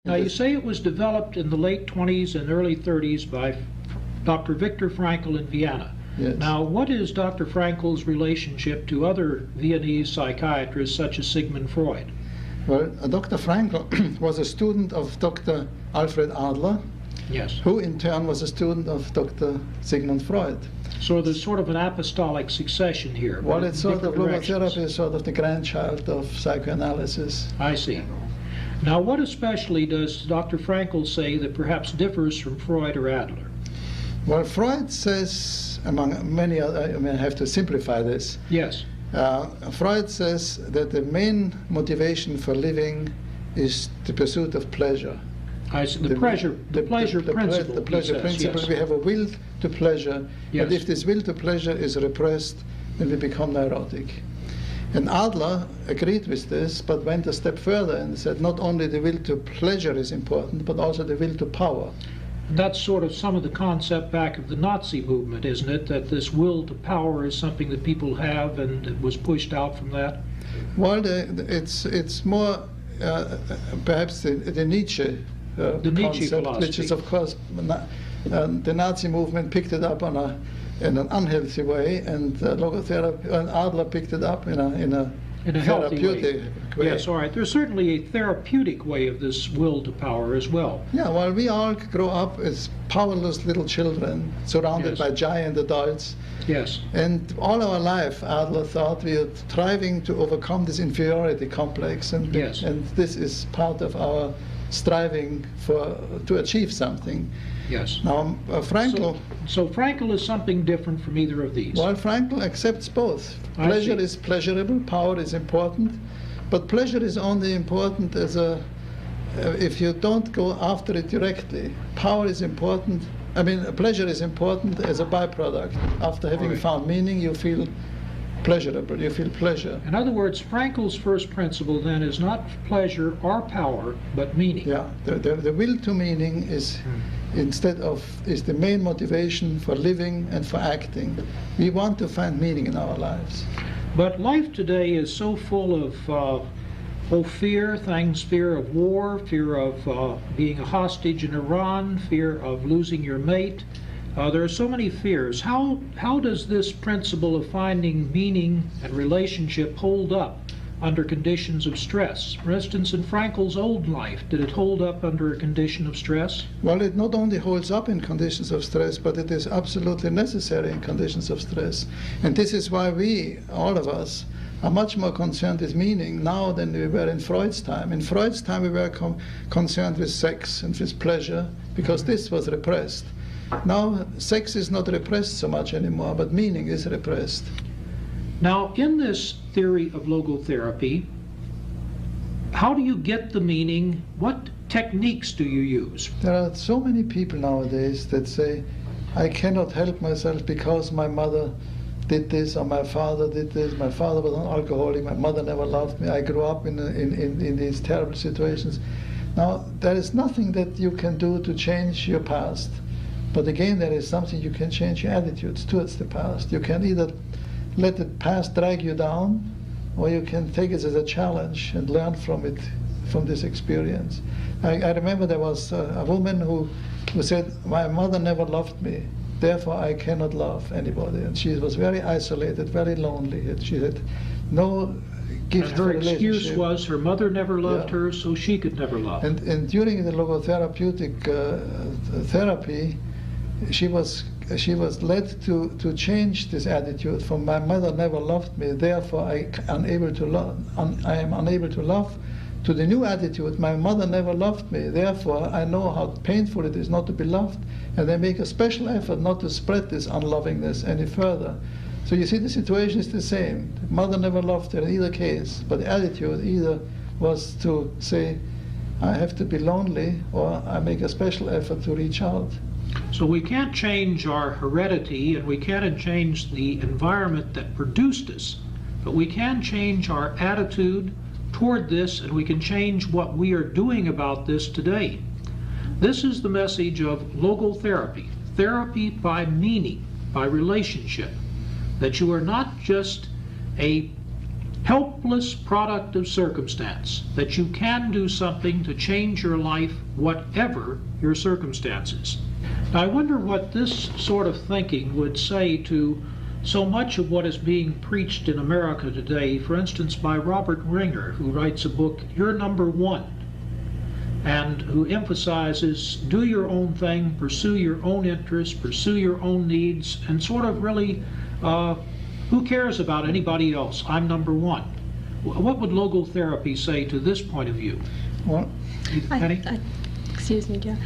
Now, you say it was developed in the late 20s and early 30s by Dr. Viktor Frankl in Vienna. Yes. Now, what is Dr. Frankl's relationship to other Viennese psychiatrists such as Sigmund Freud? Well, Dr. Frankl was a student of Dr. Alfred Adler, Yes. who in turn was a student of Dr. Sigmund Freud. So there's sort of an apostolic succession here. Well, but it's sort of, different directions. logotherapy is sort of the grandchild of psychoanalysis. I see. Now, what especially does Dr. Frankl say that perhaps differs from Freud or Adler? Well, Freud says, among many other, I mean, I have to simplify this. Yes. Freud says that the main motivation for living is the pursuit of pleasure. I see. The pleasure principle. The pleasure he says, principle. yes. We have a will to pleasure, Yes. and if this will to pleasure is repressed, then we become neurotic. And Adler agreed with this, but went a step further and said not only the will to pleasure is important, but also the will to power. That's sort of some of the concept back of the Nazi movement, isn't it? That this will to power is something that people have, and it was pushed out from that. Well, it's more perhaps the Nietzsche The Nietzsche concept, philosophy. which is of course the Nazi movement picked it up in an unhealthy way, and logotherapy and Adler picked it up in a healthy therapeutic way. Yes, all right. There's certainly a therapeutic way of this will to power as well. Yeah, well, we all grow up as powerless little children surrounded Yes. by giant adults. Yes. And all our life, Adler thought we are striving to overcome this inferiority complex, and Yes. and this is part of our striving to achieve something. Yes. Now, Frankl, So Frankl is something different from either of these. well, Frankl accepts both. I Pleasure see. is pleasurable, power is important, but pleasure is only important as if you don't go after it directly. Power is important. I mean, pleasure is important as a byproduct. After having Right. found meaning, you feel pleasurable. You feel pleasure. In other words, Frankl's first principle then is not pleasure or power, but meaning. Yeah, the will to meaning is is the main motivation for living and for acting. We want to find meaning in our lives. But life today is so full of fear, fear of war, fear of being a hostage in Iran, fear of losing your mate. There are so many fears. How does this principle of finding meaning and relationship hold up under conditions of stress? For instance, in Frankl's old life, did it hold up under a condition of stress? Well, it not only holds up in conditions of stress, but it is absolutely necessary in conditions of stress. And this is why we, all of us, are much more concerned with meaning now than we were in Freud's time. In Freud's time, we were concerned with sex and with pleasure, because this was repressed. Now, sex is not repressed so much anymore, but meaning is repressed. Now, in this theory of logotherapy, how do you get the meaning? What techniques do you use? There are so many people nowadays that say, I cannot help myself because my mother did this or my father did this. My father was an alcoholic, my mother never loved me. I grew up in these terrible situations. Now, there is nothing that you can do to change your past. But again, there is something you can change your attitudes towards the past. You can either let the past drag you down, or you can take it as a challenge and learn from it, from this experience. I remember there was a woman who said, my mother never loved me, therefore I cannot love anybody. And she was very isolated, very lonely. And she had no gift And for her excuse relationship. was her mother never loved Yeah. her, so she could never love. And during the logotherapeutic therapy, she was led to change this attitude from my mother never loved me, therefore I am unable to love, to the new attitude, my mother never loved me, therefore I know how painful it is not to be loved, and they make a special effort not to spread this unlovingness any further. So you see, the situation is the same. Mother never loved her in either case, but the attitude either was to say, I have to be lonely, or I make a special effort to reach out. So we can't change our heredity, and we can't change the environment that produced us, but we can change our attitude toward this, and we can change what we are doing about this today. This is the message of logotherapy, therapy by meaning, by relationship, that you are not just a helpless product of circumstance, that you can do something to change your life, whatever your circumstances. Now, I wonder what this sort of thinking would say to so much of what is being preached in America today, for instance, by Robert Ringer, who writes a book, You're Number One, and who emphasizes do your own thing, pursue your own interests, pursue your own needs, and sort of really, who cares about anybody else? I'm number one. What would logotherapy say to this point of view? Well, Penny? Excuse me, Joe.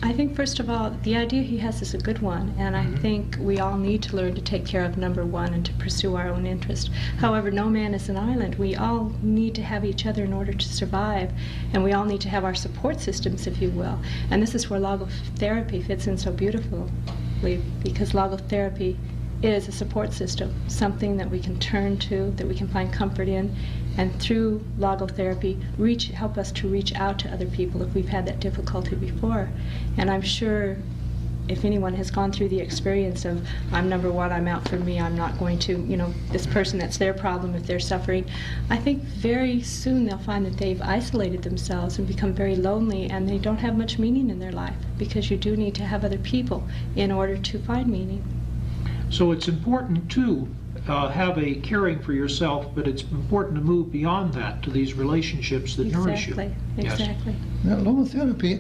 I think, first of all, the idea he has is a good one, and I think we all need to learn to take care of number one and to pursue our own interest. However, no man is an island. We all need to have each other in order to survive, and we all need to have our support systems, if you will. And this is where logotherapy fits in so beautifully, because logotherapy is a support system, something that we can turn to, that we can find comfort in, and through logotherapy help us to reach out to other people if we've had that difficulty before. And I'm sure if anyone has gone through the experience of I'm number one, I'm out for me, I'm not going to, this person, that's their problem if they're suffering, I think very soon they'll find that they've isolated themselves and become very lonely, and they don't have much meaning in their life, because you do need to have other people in order to find meaning. So it's important to have a caring for yourself, but it's important to move beyond that to these relationships that nourish you. Exactly. Now, logotherapy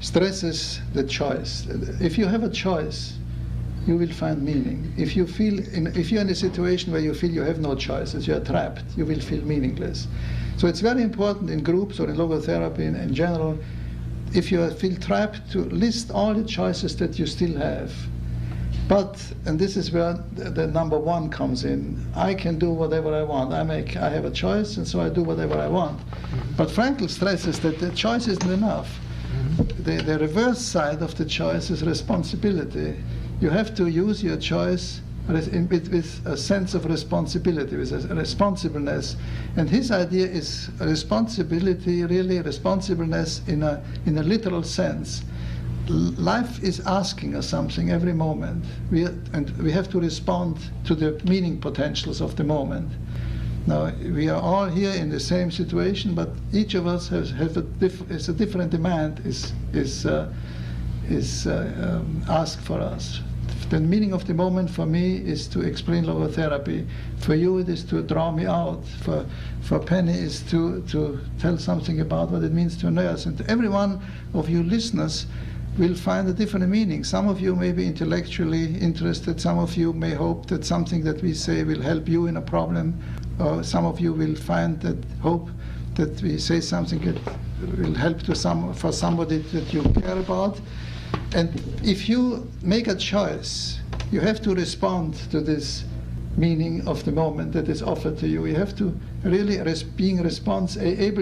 stresses the choice. If you have a choice, you will find meaning. If you're in a situation where you feel you have no choices, you are trapped, you will feel meaningless. So it's very important in groups or in logotherapy in general, if you feel trapped, to list all the choices that you still have. But, and this is where the number one comes in, I can do whatever I want. I have a choice, and so I do whatever I want. But Frankl stresses that the choice isn't enough. The reverse side of the choice is responsibility. You have to use your choice with a sense of responsibility, with a responsibleness. And his idea is responsibility, really responsibleness in a literal sense. Life is asking us something every moment, and we have to respond to the meaning potentials of the moment. Now, we are all here in the same situation, but each of us has a different demand is asked for us. The meaning of the moment for me is to explain logotherapy. For you, it is to draw me out. For Penny, is to tell something about what it means to a nurse. And every one of you listeners will find a different meaning. Some of you may be intellectually interested. Some of you may hope that something that we say will help you in a problem. Or some of you will hope that we say something that will help for somebody that you care about. And if you make a choice, you have to respond to this meaning of the moment that is offered to you. You have to really able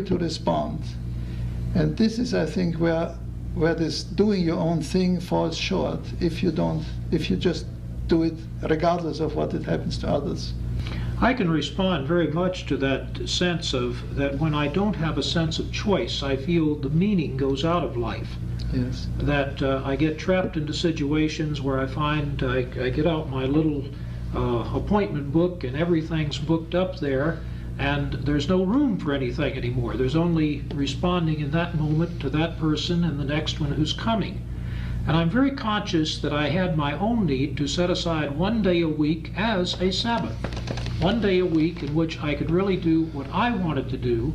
to respond. And this is, I think, where this doing your own thing falls short, if you just do it regardless of what it happens to others. I can respond very much to that sense of that when I don't have a sense of choice, I feel the meaning goes out of life. Yes. That I get trapped into situations where I find I get out my little appointment book and everything's booked up there, and there's no room for anything anymore. There's only responding in that moment to that person and the next one who's coming. And I'm very conscious that I had my own need to set aside one day a week as a Sabbath. One day a week in which I could really do what I wanted to do,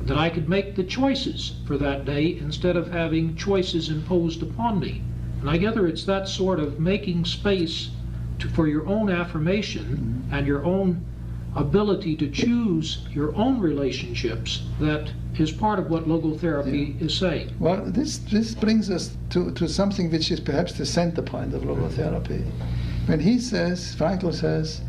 that I could make the choices for that day instead of having choices imposed upon me. And I gather it's that sort of making space for your own affirmation and your own ability to choose your own relationships that is part of what logotherapy is saying. Well, this brings us to something which is perhaps the center point of logotherapy. When Frankl says,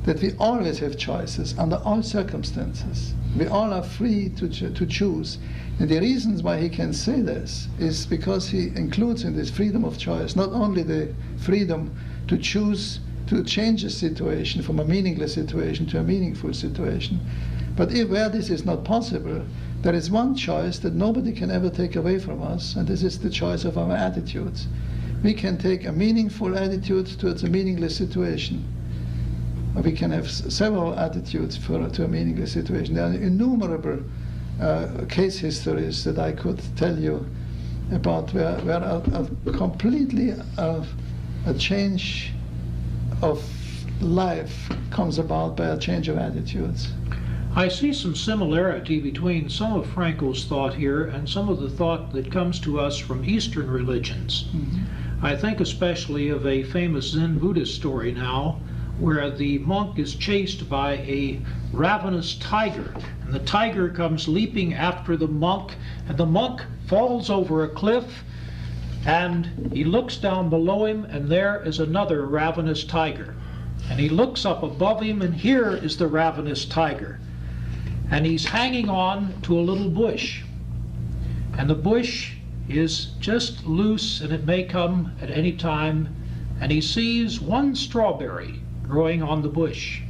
that we always have choices under all circumstances. We all are free to choose. And the reasons why he can say this is because he includes in this freedom of choice not only the freedom to choose to change a situation from a meaningless situation to a meaningful situation, but where this is not possible, there is one choice that nobody can ever take away from us, and this is the choice of our attitudes. We can take a meaningful attitude towards a meaningless situation. We can have several attitudes to a meaningless situation. There are innumerable case histories that I could tell you about where a completely a change of life comes about by a change of attitudes. I see some similarity between some of Frankl's thought here and some of the thought that comes to us from Eastern religions. Mm-hmm. I think especially of a famous Zen Buddhist story now, where the monk is chased by a ravenous tiger, and the tiger comes leaping after the monk, and the monk falls over a cliff, and he looks down below him, and there is another ravenous tiger. And he looks up above him, and here is the ravenous tiger. And he's hanging on to a little bush. And the bush is just loose, and it may come at any time. And he sees one strawberry growing on the bush.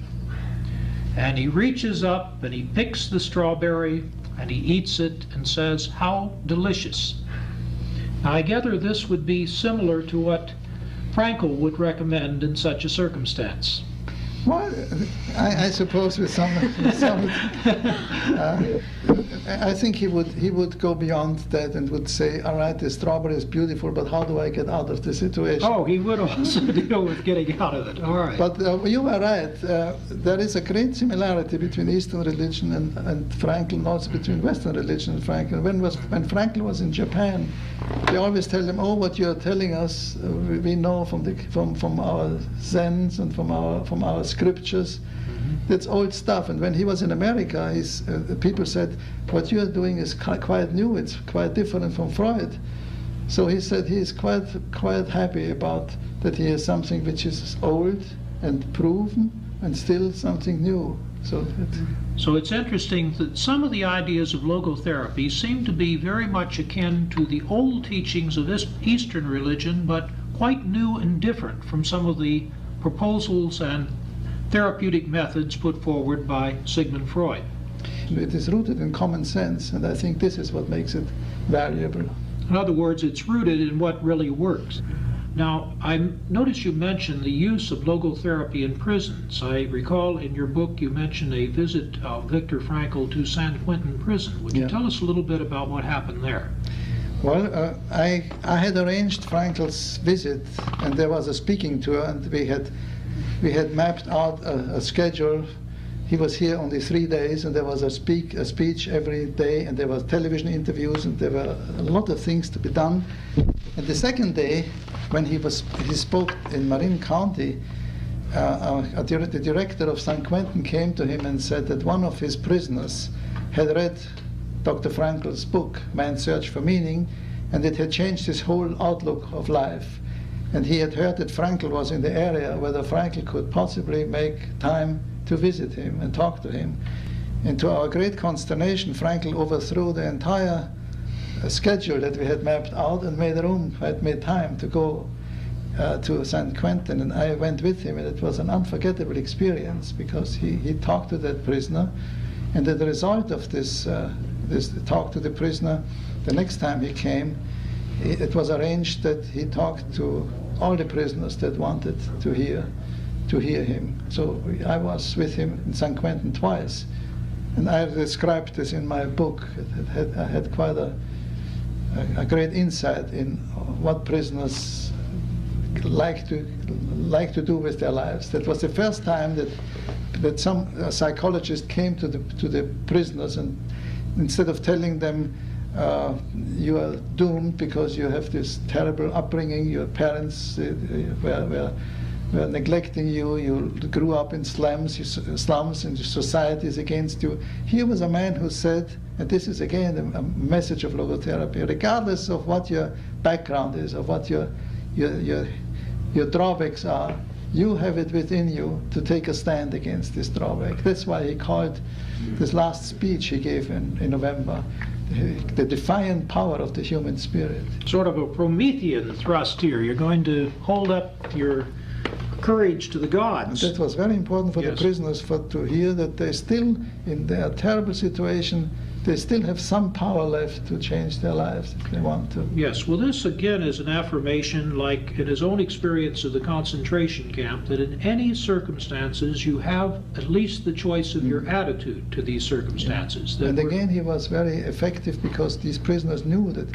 And he reaches up, and he picks the strawberry, and he eats it, and says, "How delicious." Now, I gather this would be similar to what Frankl would recommend in such a circumstance. Well, I suppose with some I think he would go beyond that and would say, all right, the strawberry is beautiful, but how do I get out of the situation? Oh, he would also deal with getting out of it. All right. But you were right. There is a great similarity between Eastern religion and Frankl, and also between Western religion and Frankl. When Frankl was in Japan, they always tell him, "Oh, what you are telling us, we know from our Zens and from our scriptures. Mm-hmm. That's old stuff." And when he was in America, people said, "What you are doing is quite new. It's quite different from Freud." So he said he is quite happy about that he has something which is old and proven and still something new. So it's interesting that some of the ideas of logotherapy seem to be very much akin to the old teachings of Eastern religion, but quite new and different from some of the proposals and therapeutic methods put forward by Sigmund Freud. It is rooted in common sense, and I think this is what makes it valuable. In other words, it's rooted in what really works. Now, I noticed you mentioned the use of logotherapy in prisons. I recall in your book you mentioned a visit of Viktor Frankl to San Quentin prison. Would you tell us a little bit about what happened there? Well, I had arranged Frankl's visit, and there was a speaking tour, and we had mapped out a schedule. He was here only 3 days, and there was a speech every day, and there were television interviews, and there were a lot of things to be done. And the second day, when he spoke in Marin County, the director of San Quentin came to him and said that one of his prisoners had read Dr. Frankl's book, Man's Search for Meaning, and it had changed his whole outlook of life. And he had heard that Frankl was in the area, whether Frankl could possibly make time to visit him and talk to him. And to our great consternation, Frankl overthrew the entire schedule that we had mapped out and made time to go to San Quentin. And I went with him, and it was an unforgettable experience because he talked to that prisoner. And as a result of this talk to the prisoner, the next time he came, it was arranged that he talked to all the prisoners that wanted to hear him. So I was with him in San Quentin twice, and I described this in my book. I had quite a great insight in what prisoners like to do with their lives. That was the first time that some psychologist came to the prisoners, and instead of telling them you are doomed because you have this terrible upbringing, your parents were neglecting you, you grew up in slums, and society is against you. Here was a man who said, and this is again a message of logotherapy, regardless of what your background is, or what your drawbacks are, you have it within you to take a stand against this drawback. That's why he called this last speech he gave in November the defiant power of the human spirit. Sort of a Promethean thrust here. You're going to hold up your courage to the gods. And that was very important for the prisoners to hear that they still, in their terrible situation, they still have some power left to change their lives if they want to. Yes, well, this again is an affirmation, like in his own experience of the concentration camp, that in any circumstances you have at least the choice of your attitude to these circumstances. And again, he was very effective because these prisoners knew that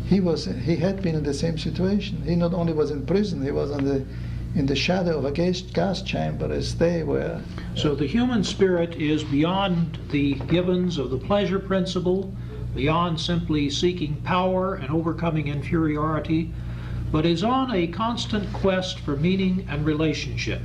he had been in the same situation. He not only was in prison, he was in the shadow of a gas chamber, a stay where... So the human spirit is beyond the givens of the pleasure principle, beyond simply seeking power and overcoming inferiority, but is on a constant quest for meaning and relationship.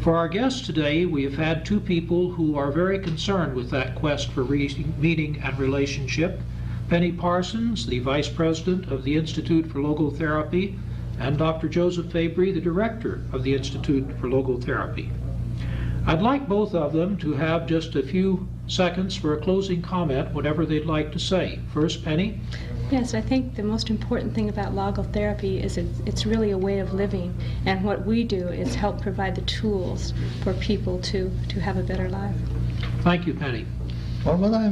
For our guests today, we have had two people who are very concerned with that quest for meaning and relationship. Penny Parsons, the Vice President of the Institute for Logotherapy, and Dr. Joseph Fabry, the Director of the Institute for Logotherapy. I'd like both of them to have just a few seconds for a closing comment, whatever they'd like to say. First, Penny. Yes, I think the most important thing about logotherapy is it's really a way of living, and what we do is help provide the tools for people to have a better life. Thank you, Penny. Well, what I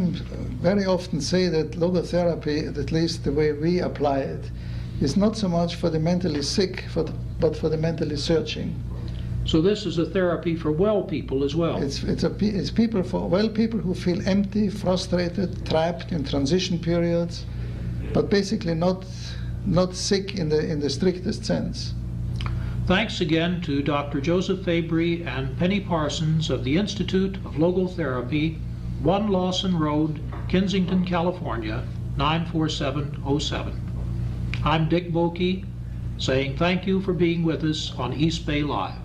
very often say that logotherapy, at least the way we apply it, is not so much for the mentally sick, but for the mentally searching. So this is a therapy for well people as well. It's people for well people who feel empty, frustrated, trapped in transition periods, but basically not sick in the strictest sense. Thanks again to Dr. Joseph Fabry and Penny Parsons of the Institute of Logotherapy, 1 Lawson Road, Kensington, California, 94707. I'm Dick Boki, saying thank you for being with us on East Bay Live.